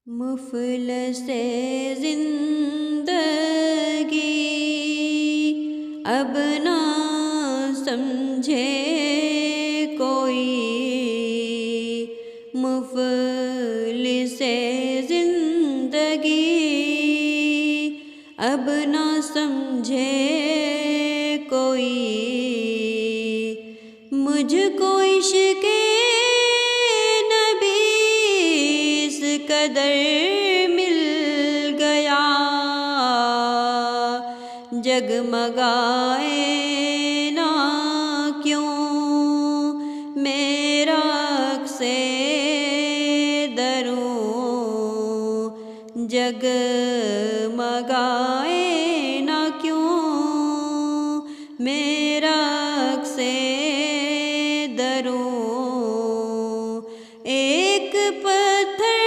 مفلس زندگی اب نہ سمجھے کوئی، مفلس زندگی اب نہ سمجھے کوئی، مجھ کو عشق نبی اس قدر مل گیا، جگمگائے نہ کیوں میرا عکس دروں، جگمگائے نہ کیوں میرا عکس دروں، ایک پتھر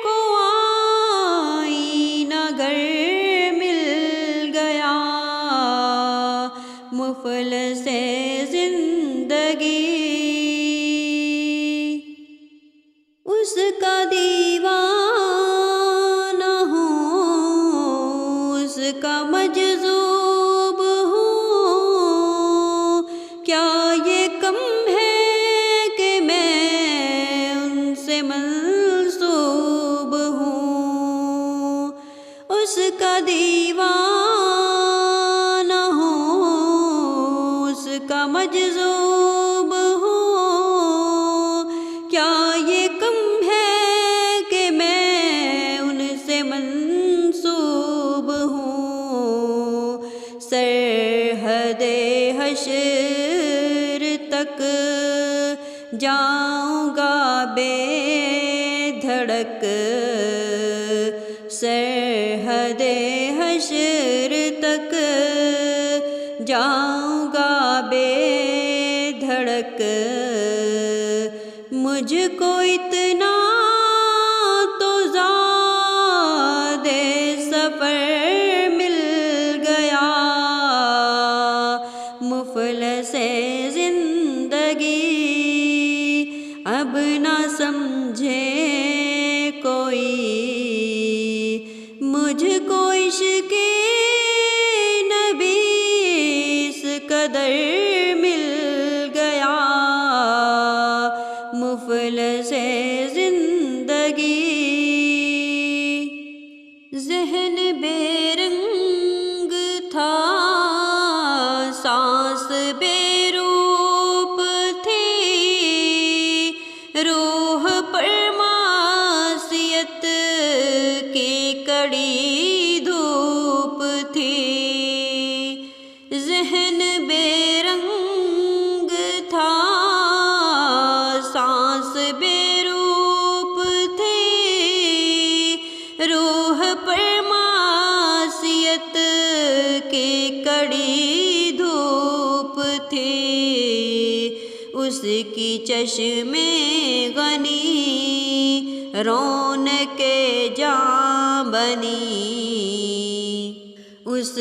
کو آئینہ گر مل گیا، مفلس زندگی اس کا دیوانہ ہوں، اس کا مجذوب ہوں، کیا یہ کم ہے کہ میں ان سے منسوب ہوں، اس کا دیوانہ ہوں، اس کا مجذوب ہوں، کیا یہ کم ہے کہ میں ان سے منسوب ہوں، سرحد حشر تک جاؤں گا بے دھڑک، سرحد حشر تک جاؤں گا بے دھڑک، مجھ کو اتنا تو زاد سفر مل گیا، مفلس زندگی اب نہ سمجھے کوئی، مجھ کو عشق نبی اس قدر مل گیا، مفلس زندگی ذہن بے رنگ تھا، سانس بے روپ تھی، روح پر معصیت کی کڑی دھوپ تھی، ذہن بے رنگ تھا، سانس بے روپ تھی، روح پر معصیت کی کڑی دھوپ تھی، اس کی چشم غنی رونق جاں بنی، اس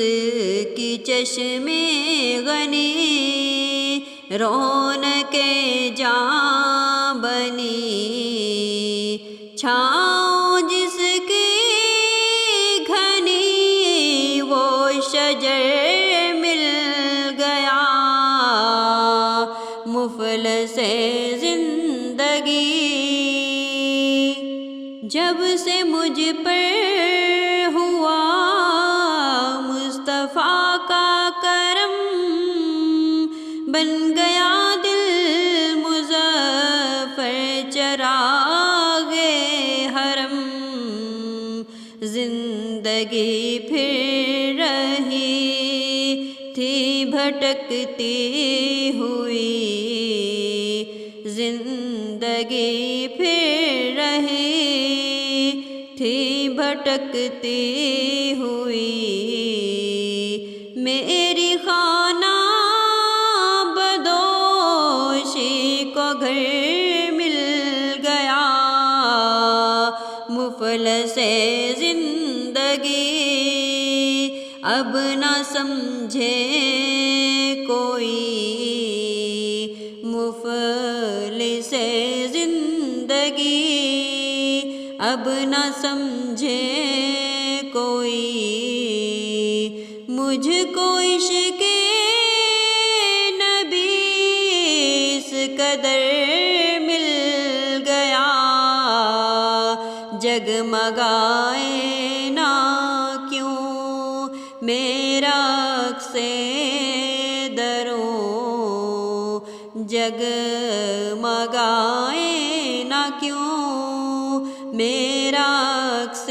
کی چشم غنی رونق جاں بنی، چھاؤں جس کی گھنی وہ شجر مل گیا، مفلس زندگی جب سے مجھ پر ہوا مصطفیٰ کا کرم، بن گیا دل مظفر چراغ حرم، زندگی پھر رہی تھی بھٹکتی ہوئی، زندگی پھر رہی تھی بھٹکتی ہوئی، میری خانہ بدوشی کو گھر مل گیا، مفلس زندگی اب نہ سمجھے کوئی، مفلس زندگی اب نہ سمجھے کوئی، مجھ کو عشق نبی اس قدر مل گیا، جگمگائے نہ کیوں میرا عکس دروں، جگمگائے نہ کیوں میرا عکس